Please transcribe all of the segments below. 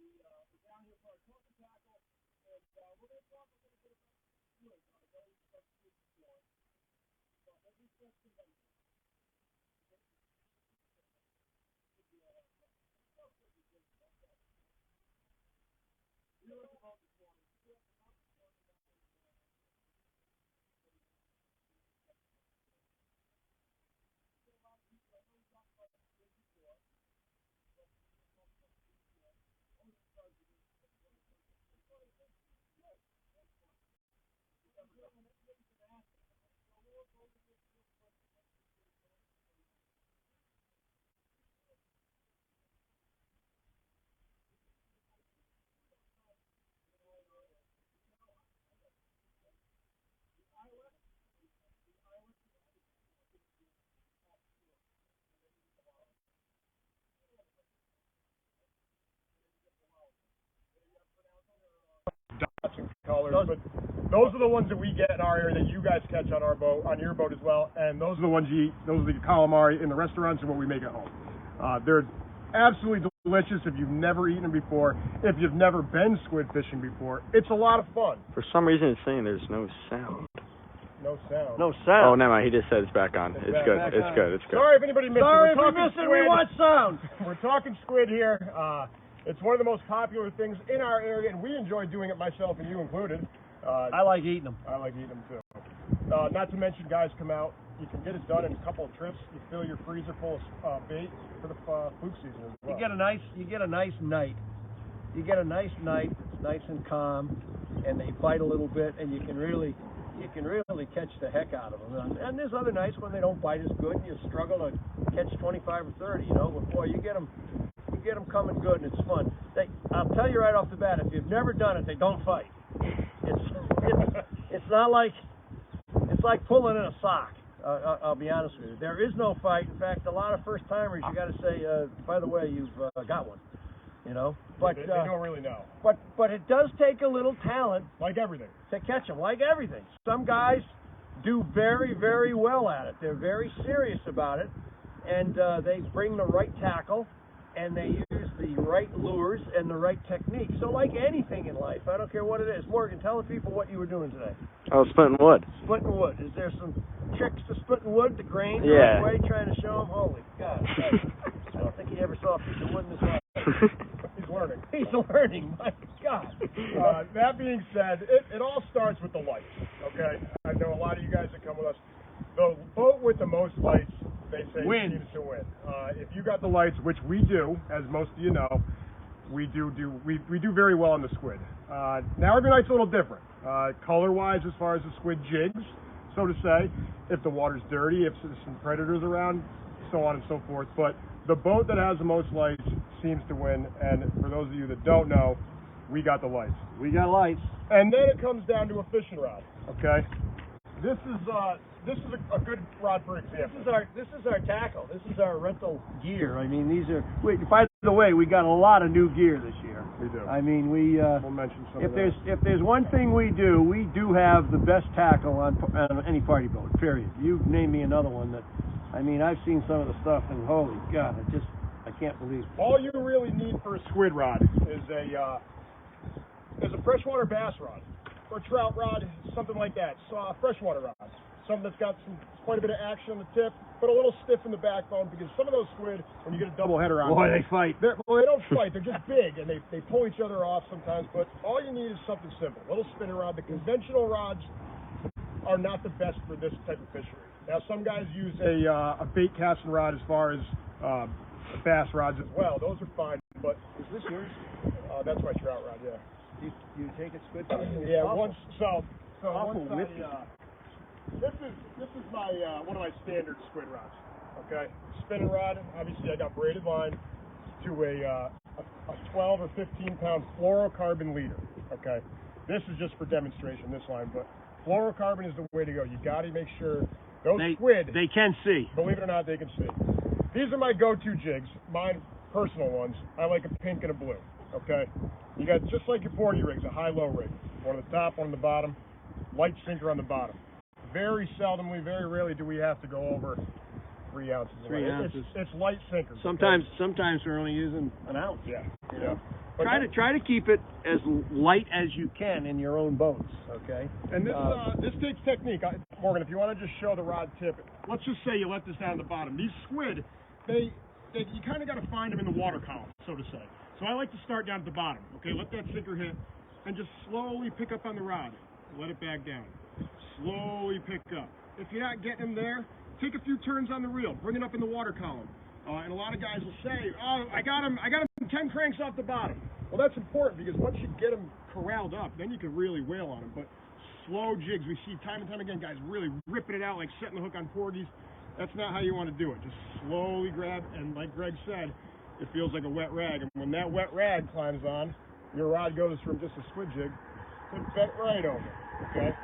We're down here for our Talkin Tackle, and we're going to talk a little bit about Squid. I know we've got Squid before, but what we said today, we were about this morning. We were about this morning about a lot of people. I know we talked about Squid before, but we talked about Squid before. Only because it is yeah, that's fun. Yeah, we're going to make it happen. So we'll go over this real quick. Dots and colors, but those are the ones that we get in our area that you guys catch on our boat, on your boat as well, and those are the ones you eat. Those are the calamari in the restaurants and what we make at home. They're absolutely delicious if you've never eaten them before. If you've never been squid fishing before, it's a lot of fun. For some reason, it's saying there's no sound. No sound. No sound. Oh, never mind. He just said it's back on. It's good. It's good. It's good. Sorry if anybody missed Sorry it. if we missed it. We want sound. We're talking squid here. It's one of the most popular things in our area, and we enjoy doing it, myself and you included. I like eating them. I like eating them too. Not to mention, guys come out. You can get it done in a couple of trips. You fill your freezer full of bait for the fluke season as well. You get a nice night. You get a nice night. It's nice and calm, and they bite a little bit, and you can really catch the heck out of them. And there's other nights when they don't bite as good, and you struggle to catch 25 or 30. You know, but boy, you get them coming good, and it's fun. I'll tell you right off the bat, if you've never done it, they don't fight. It's not like it's like pulling in a sock. I'll be honest with you. There is no fight. In fact, a lot of first timers, you got to say, by the way, you've got one. You know, but they don't really know. But it does take a little talent, like everything, to catch them. Like everything, some guys do very, very well at it. They're very serious about it, and they bring the right tackle, and they use the right lures and the right technique. So like anything in life, I don't care what it is. Morgan, tell the people what you were doing today. I was splitting wood. Splitting wood. Is there some tricks to splitting wood, the grain, the yeah. right way, trying to show them? Holy God. I don't think he ever saw a piece of wood in his life. He's learning. He's learning, my God. That being said, it all starts with the lights, okay? I know a lot of you guys that come with us. The boat with the most lights, they say, seems to win. If you got the lights, which we do, as most of you know, we do very well on the squid. Now every night's a little different, color-wise as far as the squid jigs, so to say. If the water's dirty, if there's some predators around, so on and so forth. But the boat that has the most lights seems to win. And for those of you that don't know, we got the lights. We got lights. And then it comes down to a fishing rod. Okay. This is a good rod for example. This is our tackle. This is our rental gear. I mean, these are. By the way, we got a lot of new gear this year. We do. I mean, we'll mention some of that. If there's one thing we do have the best tackle on any party boat. Period. You name me another one that. I mean, I've seen some of the stuff, and holy God, I can't believe it. All you really need for a squid rod is a freshwater bass rod, or a trout rod, something like that. So a freshwater rod, something that's got quite a bit of action on the tip, but a little stiff in the backbone, because some of those squid, when you get a double header on, boy, they fight. They don't fight. They're just big, and they pull each other off sometimes. But all you need is something simple, a little spinning rod. The conventional rods are not the best for this type of fishery. Now, some guys use a bait casting rod as far as bass rods as well. Those are fine, but is this yours? That's my trout rod, yeah. You take it squid fishing? Yeah, once this is my one of my standard squid rods. Okay, spinning rod. Obviously, I got braided line to a 12 or 15 pound fluorocarbon leader. Okay, this is just for demonstration. This line, but fluorocarbon is the way to go. You got to make sure those squid. They can see. Believe it or not, they can see. These are my go-to jigs. Mine, personal ones. I like a pink and a blue. Okay, you got just like your 40 rigs, a high-low rig. One on the top, one on the bottom. Light sinker on the bottom. Very seldomly, very rarely do we have to go over 3 ounces. 3 ounces. It's light sinkers. Sometimes we're only using an ounce. Yeah. You Yeah. know? Try to keep it as light as you can in your own boats. Okay. And this takes technique. Morgan, if you want to just show the rod tip, let's just say you let this down at the bottom. These squid, you kind of got to find them in the water column, so to say. So I like to start down at the bottom. Okay, let that sinker hit, and just slowly pick up on the rod. Let it back down. Slowly pick up. If you're not getting them there, take a few turns on the reel. Bring it up in the water column. And a lot of guys will say, "Oh, I got him 10 cranks off the bottom." Well, that's important because once you get them corralled up, then you can really wail on them. But slow jigs, we see time and time again guys really ripping it out like setting the hook on porgies. That's not how you want to do it. Just slowly grab, and like Greg said, it feels like a wet rag. And when that wet rag climbs on, your rod goes from just a squid jig to bent right over. Okay.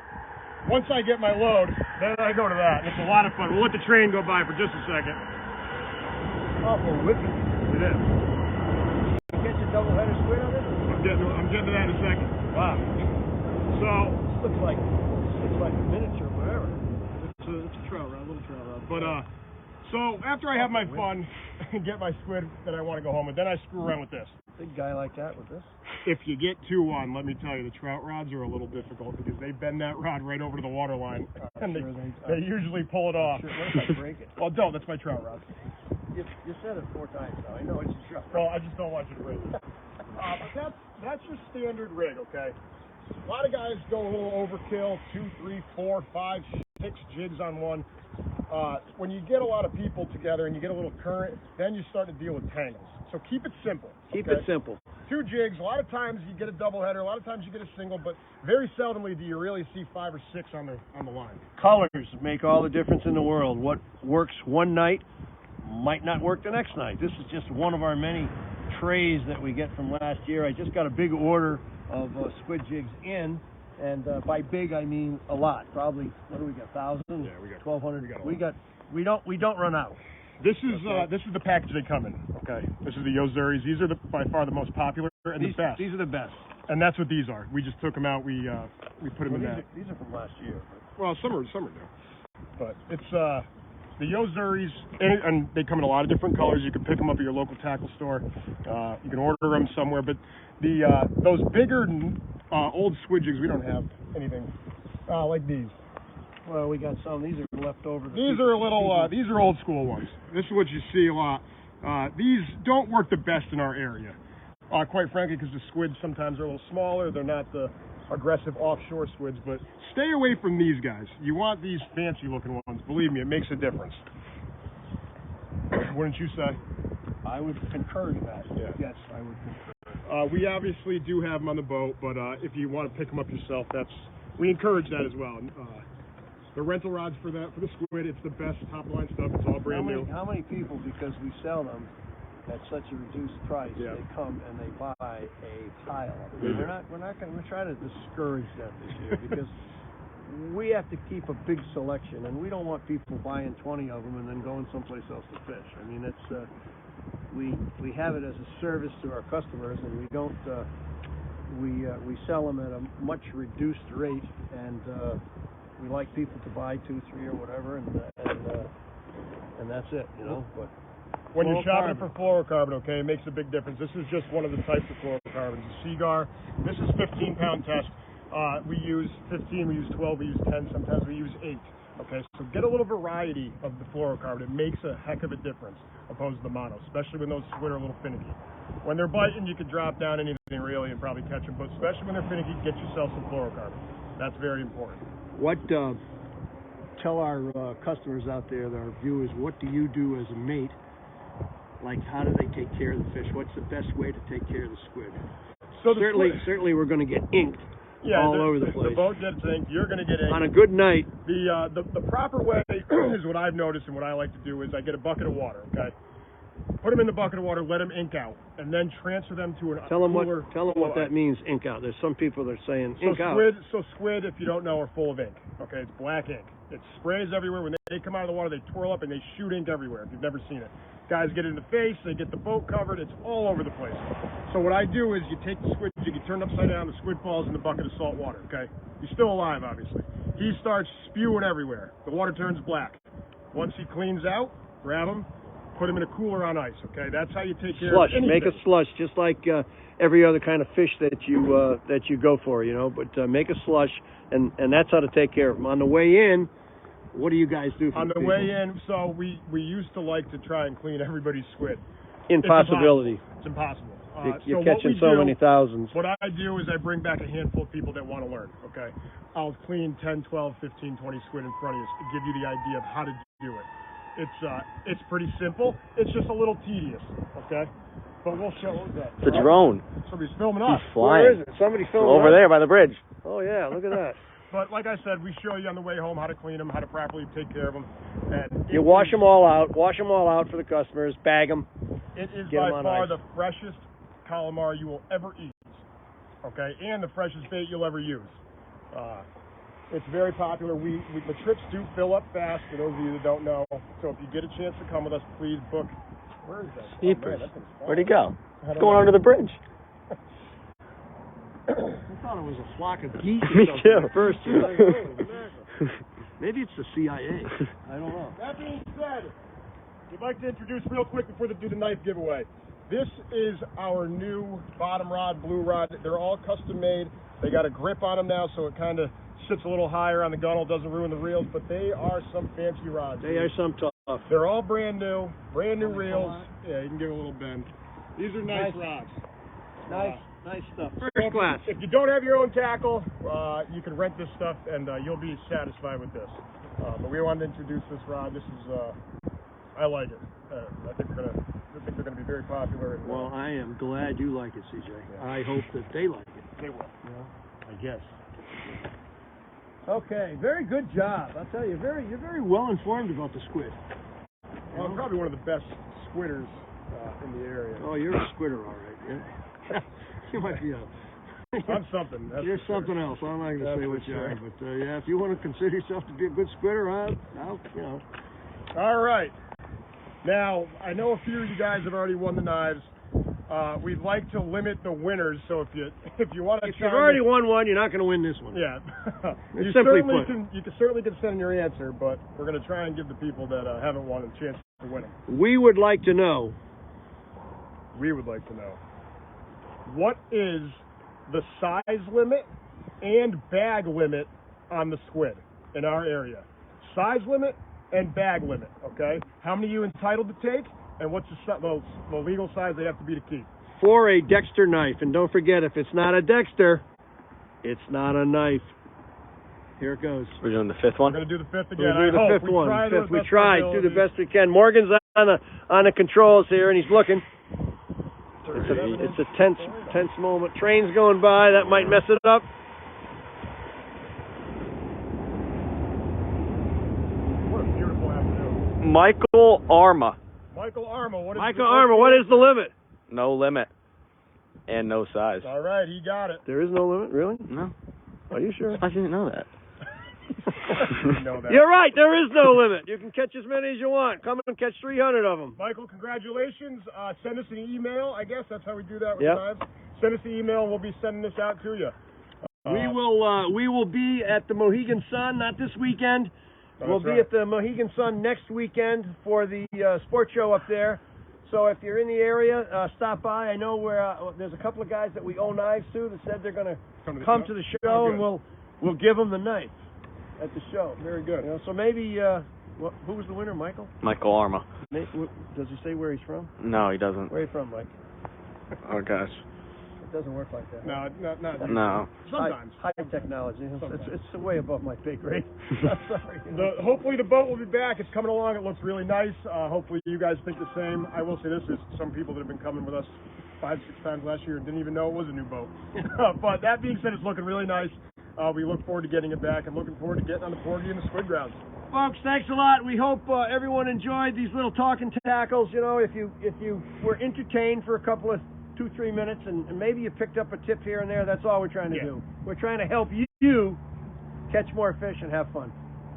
Once I get my load, then I go to that. It's a lot of fun. We'll let the train go by for just a second. Awful whipping. It is. You get your double-headed squid on it? I'm getting to that in a second. Wow. So This looks like a miniature, whatever. it's a trout rod, a little trout rod. But so after I have my fun and get my squid that I want to go home with, then I screw around with this. Big guy like that with this. If you get 2 on, let me tell you, the trout rods are a little difficult because they bend that rod right over to the water line, and they usually pull it off. Sure, what if I break it? Well, don't. That's my trout rod. You said it 4 times now. I know it's a trout. Well, I just don't want you to break it. But that's your standard rig, okay? A lot of guys go a little overkill, 2, 3, 4, 5, 6 jigs on one. When you get a lot of people together and you get a little current, then you start to deal with tangles. So keep it simple. Keep it simple. 2 jigs. A lot of times you get a double header. A lot of times you get a single, but very seldomly do you really see 5 or 6 on the line. Colors make all the difference in the world. What works one night might not work the next night. This is just one of our many trays that we get from last year. I just got a big order of squid jigs in, and by big I mean a lot. Probably, what do we got? 1,000? Yeah, we got 1,200. We don't run out. This is the package they come in. Okay, this is the Yozuris. These are by far the most popular and the best. These are the best. And that's what these are. We just took them out. We put them in that. These are from last year. Well, some are new. But it's the Yozuris, and they come in a lot of different colors. You can pick them up at your local tackle store. You can order them somewhere. But those bigger old squid jigs, we don't have anything like these. Well, we got some. These are left over. These are a little. These are old school ones. This is what you see a lot. These don't work the best in our area, quite frankly, because the squids sometimes are a little smaller. They're not the aggressive offshore squids. But stay away from these guys. You want these fancy-looking ones. Believe me, it makes a difference. Wouldn't you say? I would concur to that. Yeah. Yes, I would concur. We obviously do have them on the boat, but if you want to pick them up yourself, we encourage that as well. The rental rods for the squid, it's the best top line stuff. It's all brand new. How many people, because we sell them at such a reduced price, Yeah. they come and they buy a pile of them? We're trying to discourage that this year because we have to keep a big selection, and we don't want people buying 20 of them and then going someplace else to fish. I mean, it's we have it as a service to our customers, and we don't we sell them at a much reduced rate, and we like people to buy 2, 3, or whatever, and that's it, you know. But when you're shopping for fluorocarbon, okay, it makes a big difference. This is just one of the types of fluorocarbons. The Seagar, this is 15-pound test. We use 15, we use 12, we use 10, sometimes we use 8. Okay, so get a little variety of the fluorocarbon. It makes a heck of a difference opposed to the mono, especially when those squid are a little finicky. When they're biting, you can drop down anything really and probably catch them, but especially when they're finicky, get yourself some fluorocarbon. That's very important. What tell our customers out there, our viewers, what do you do as a mate? Like, how do they take care of the fish? What's the best way to take care of the squid? So certainly we're going to get inked all over the place. The boat gets inked. You're going to get inked. On a good night. The proper way is what I've noticed, and what I like to do is I get a bucket of water. Okay, put them in the bucket of water, let them ink out, and then transfer them to an cooler. Tell them what that means. Ink out. There's some people that are saying ink out. So squid, if you don't know, are full of ink. Okay, it's black ink. It sprays everywhere. When they come out of the water, they twirl up and they shoot ink everywhere. If you've never seen it, guys get it in the face. They get the boat covered. It's all over the place. So what I do is you take the squid jig, you turn it upside down. The squid falls in the bucket of salt water. Okay, he's still alive, obviously. He starts spewing everywhere. The water turns black. Once he cleans out, grab them, put them in a cooler on ice. Okay, that's how you take care slush. of anything. Make a slush, just like every other kind of fish that you go for, you know. But make a slush, and that's how to take care of them. On the way in, what do you guys do for on the people? way in? So we used to like to try and clean everybody's squid. Impossibility. It's impossible. You're so catching so many thousands. What I do is I bring back a handful of people that want to learn, okay? I'll clean 10, 12, 15, 20 squid in front of you to give you the idea of how to do it. It's pretty simple. It's just a little tedious, okay? But we'll show that. It's a drone. Somebody's filming us. He's flying. Where is it? Somebody filming Over us? there by the bridge. Oh, yeah, look at that. But like I said, we show you on the way home how to clean them, how to properly take care of them. And You wash them all out. Wash them all out for the customers. Bag them. It is Get by 'em on far ice. the freshest calamari you will ever eat, okay, and the freshest bait you'll ever use. It's very popular. The trips do fill up fast, for those of you that don't know. So if you get a chance to come with us, please book. Where is that? Sneepers. That thing's far. Where'd he go? I He's don't going know. under the bridge. I thought it was a flock of geese or Me something too. at first. You know, like, oh, mackerel. Maybe it's the CIA. I don't know. That being said, we'd like to introduce real quick before they do the knife giveaway. This is our new bottom rod, blue rod. They're all custom made. They got a grip on them now, so it kind of sits a little higher on the gunnel, doesn't ruin the reels, but they are some fancy rods. They are some tough. They're all brand new reels. Yeah, you can give it a little bend. These are nice rods. Nice stuff. So First class. If you don't have your own tackle, you can rent this stuff, and you'll be satisfied with this. But we wanted to introduce this rod. This is, I like it. I think they're gonna be very popular. And, Well, I am glad you like it, CJ. Yeah. I hope that they like it. they will. I guess. Okay, very good job. I'll tell you, you're very well informed about the squid. Well, I'm probably one of the best squidders in the area. Oh, you're a squidder, all right. Yeah. You might be a. I'm something. That's You're for sure. something else. I'm not going to That's say for what you sure. are, but yeah, if you want to consider yourself to be a good squidder, I'll you know. All right. Now, I know a few of you guys have already won the knives. We'd like to limit the winners, so if you want to, If you've already won one, you're not going to win this one. yeah, It's you simply certainly put. can. You can certainly send your answer, but we're going to try and give the people that haven't won a chance to win them. We would like to know. We would like to know, what is the size limit and bag limit on the squid in our area? Size limit and bag limit, okay? How many are you entitled to take, and what's the legal size they have to be to keep? For a Dexter knife, and don't forget, if it's not a Dexter, it's not a knife. Here it goes. We're doing the fifth one. We're going to do the fifth We'll again. do the I hope. fifth one. Try Fifth. We tried. Do the best we can. Morgan's on the controls here, and he's looking. It's a tense moment. Trains going by. That might mess it up. What a beautiful afternoon. Michael Arma. Michael Arma, what is Michael Armour, what is the limit? No limit. And no size. All right, he got it. There is no limit, really? No. Are you sure? I didn't know that. You know that. You're right. There is no limit. You can catch as many as you want. Come and catch 300 of them. Michael, congratulations. Send us an email. I guess that's how we do that with Yep. knives. Send us an email, and we'll be sending this out to you. We will be at the Mohegan Sun, not this weekend. We'll be right. at the Mohegan Sun next weekend for the sports show up there. So if you're in the area, stop by. I know there's a couple of guys that we owe knives to that said they're going to come to the show, Oh, and we'll give them the knife at the show. Very good. You know, so maybe who was the winner, Michael? Michael Arma. Does he say where he's from? No, he doesn't. Where are you from, Mike? Oh, gosh. It doesn't work like that. No, not No. sometimes. High technology. Sometimes. It's way above my pay grade. I'm sorry. You know. Hopefully the boat will be back. It's coming along. It looks really nice. Hopefully you guys think the same. I will say this is some people that have been coming with us 5-6 times last year and didn't even know it was a new boat. But that being said, it's looking really nice. We look forward to getting it back and looking forward to getting on the porgy and the squid grounds. Folks, thanks a lot. We hope everyone enjoyed these little talking tackles. You know, if you were entertained for a couple of 2-3 minutes and maybe you picked up a tip here and there, that's all we're trying to do. We're trying to help you catch more fish and have fun.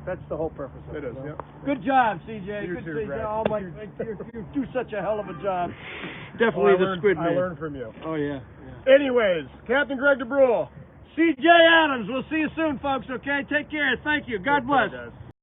That's the whole purpose of it. It is, yeah. Good job, CJ. You Good too, CJ. Brad. Oh, my, you do such a hell of a job. Definitely the squid man. I learned from you. Oh, yeah. Anyways, Captain Greg DeBrule. CJ Adams. We'll see you soon, folks, okay? Take care. Thank you. God bless. Take care, guys.